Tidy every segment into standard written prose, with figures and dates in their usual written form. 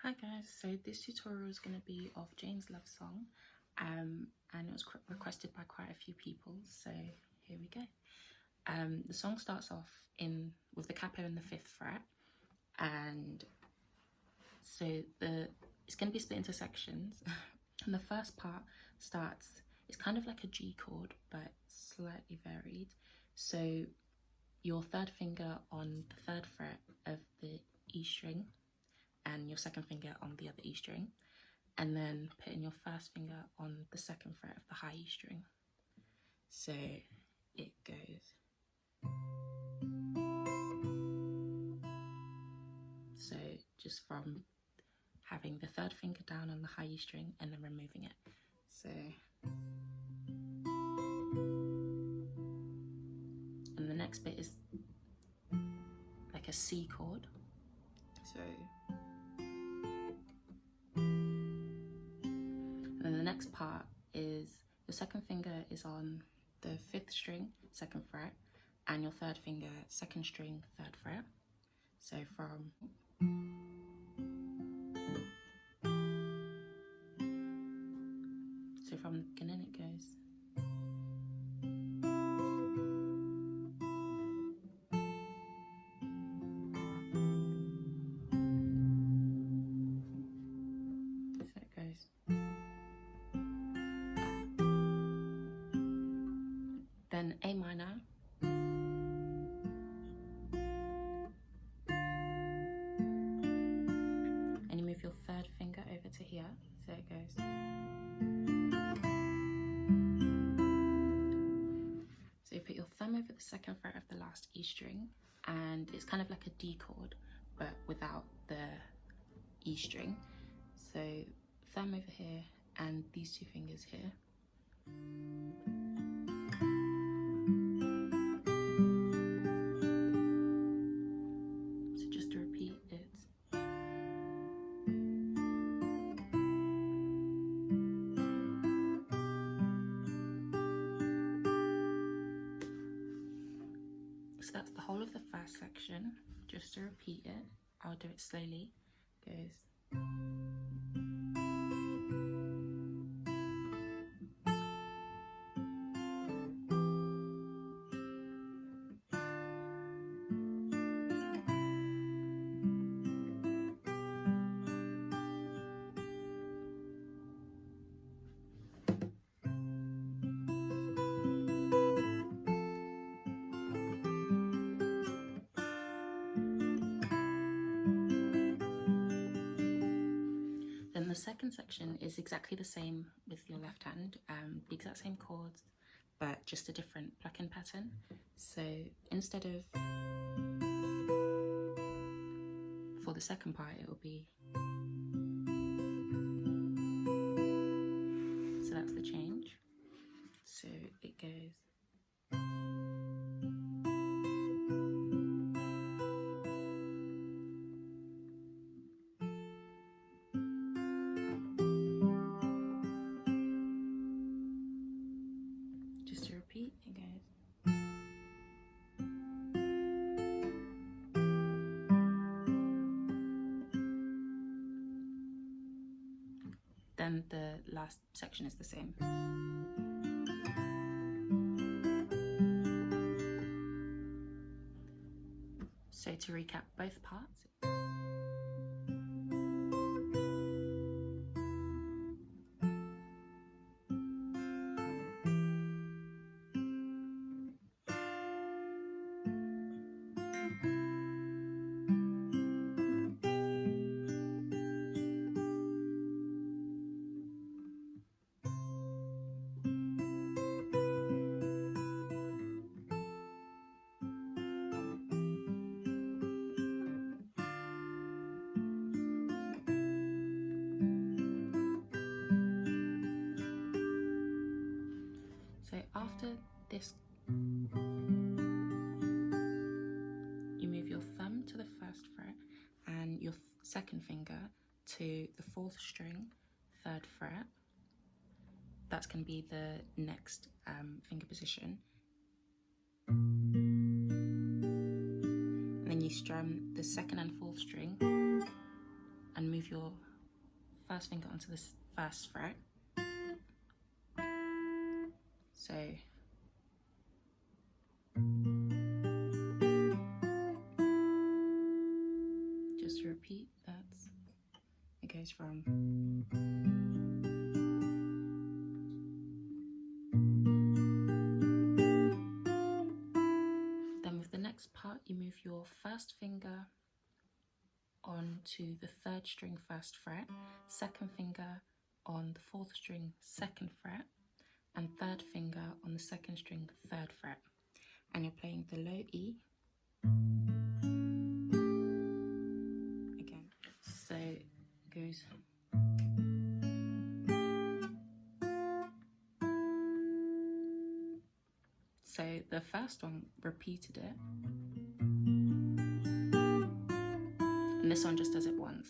Hi guys, so this tutorial is going to be of Jane's love song, and it was requested by quite a few people, so here we go. The song starts off with the capo in the 5th fret, and so it's going to be split into sections. And the first part it's kind of like a G chord but slightly varied. So your 3rd finger on the 3rd fret of the E string and your 2nd finger on the other E string, and then putting your 1st finger on the 2nd fret of the high E string. So it goes. So just from having the 3rd finger down on the high E string and then removing it. So, and the next bit is like a C chord. So, and then the next part is your 2nd finger is on the 5th string, 2nd fret, and your 3rd finger, 2nd string, 3rd fret. So from the beginning it goes. So it goes. Then A minor. And you move your 3rd finger over to here. So it goes. So you put your thumb over the 2nd fret of the last E string, and it's kind of like a D chord, but without the E string. So thumb over here and these 2 fingers here. So just to repeat, it's so that's the whole of the 1st section. Just to repeat it, I'll do it slowly. It goes. Then the 2nd section is exactly the same with your left hand, the exact same chords, but just a different plucking pattern. So instead of, for the 2nd part, it will be, so that's the change. So it goes. Just to repeat, it goes. Then the last section is the same. So to recap both parts. So after this, you move your thumb to the 1st fret and your 2nd finger to the 4th string, 3rd fret. That's going to be the next finger position. And then you strum the 2nd and 4th string and move your first finger onto the first fret. So just to repeat, it goes from then with the next part, you move your first finger onto the 3rd string 1st fret, 2nd finger on the 4th string 2nd fret, and 3rd finger on the 2nd string 3rd fret, and you're playing the low E again. So it goes so the first one repeated it, and this one just does it once.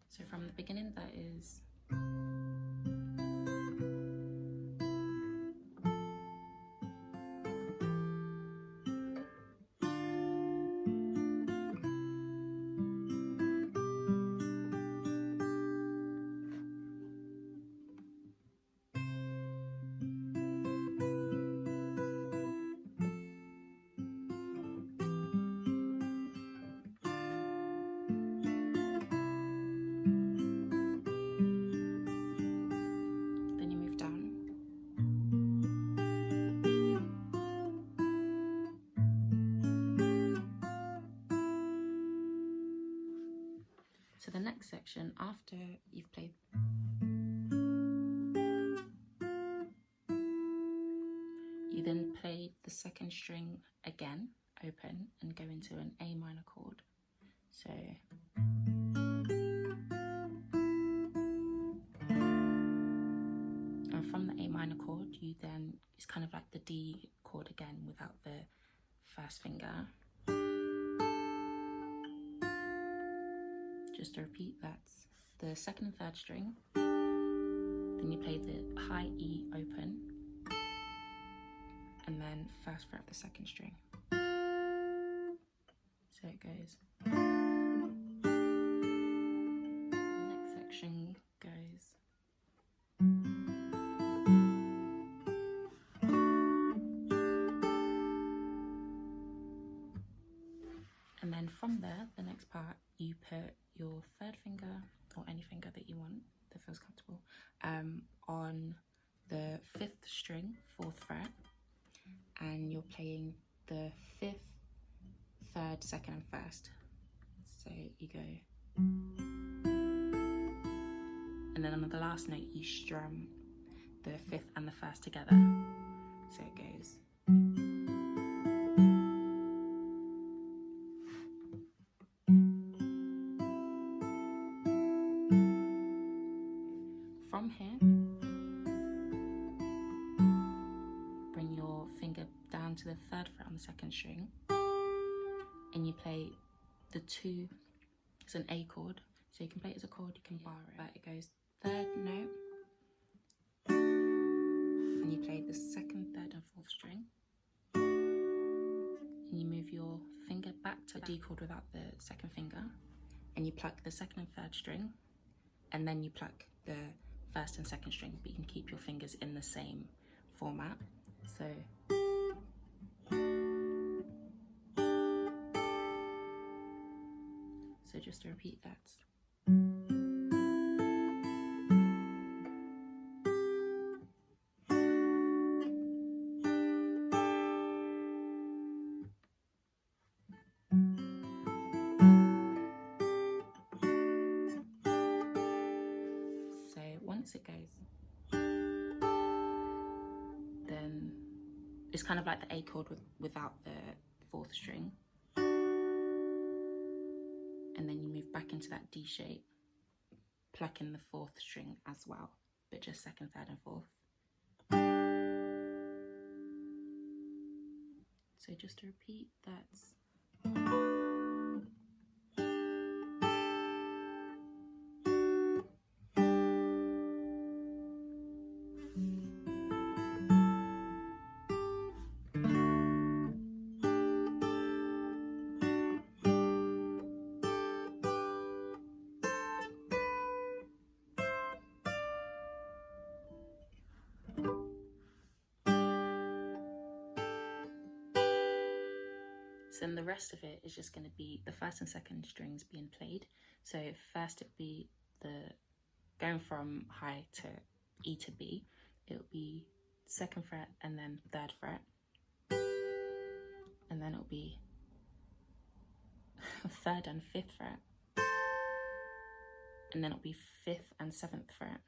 So from the beginning, that is so the next section, after you've played, you then play the 2nd string again, open, and go into an A minor chord. So and from the A minor chord, you then, it's kind of like the D chord again without the first finger. Just to repeat, that's the 2nd and 3rd string, then you play the high E open, and then 1st fret of the 2nd string. So it goes. The next section goes. And then from there, the next part, you put your 3rd finger, or any finger that you want that feels comfortable, on the 5th string, 4th fret, and you're playing the 5th, 3rd, 2nd, and 1st. So you go, and then on the last note, you strum the 5th and the 1st together. So it goes. From here, bring your finger down to the 3rd fret on the 2nd string, and you play the 2, it's an A chord, so you can play it as a chord, you can bar it, but it goes 3rd note, and you play the 2nd, 3rd, and 4th string, and you move your finger back to the D chord without the 2nd finger, and you pluck the 2nd and 3rd string, and then you pluck the 1st and 2nd string, but you can keep your fingers in the same format. So just to repeat that. So once it goes, then it's kind of like the A chord without the 4th string. And then you move back into that D shape, plucking the 4th string as well, but just 2nd, 3rd, and 4th. So just to repeat, that's So then the rest of it is just going to be the first and second strings being played. So first it'd be the going from high to E to B. It'll be 2nd fret and then 3rd fret. And then it'll be 3rd and 5th fret. And then it'll be 5th and 7th fret.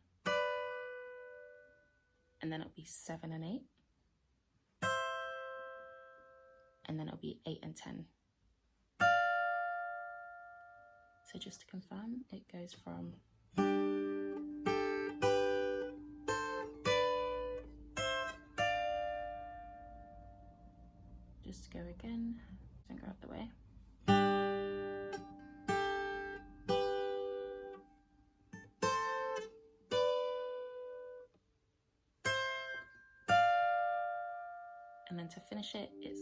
And then it'll be 7 and 8. And then it'll be 8 and 10. So just to confirm, it goes from just go again, finger out the way. And then to finish it, it's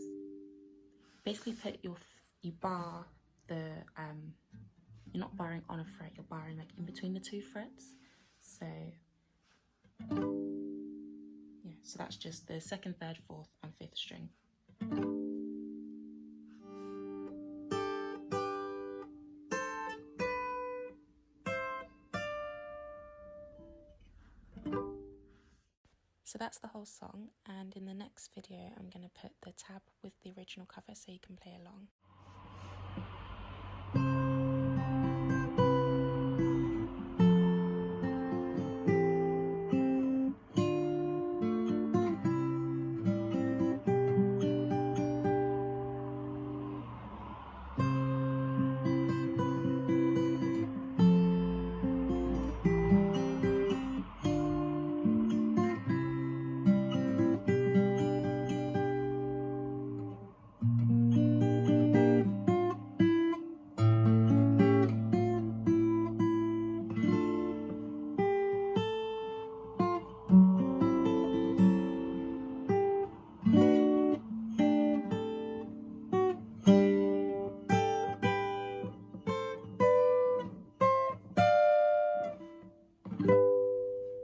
basically you bar the, you're not barring on a fret, you're barring like in between the 2 frets. So, yeah, so that's just the 2nd, 3rd, 4th and 5th string. So that's the whole song, and in the next video I'm going to put the tab with the original cover so you can play along.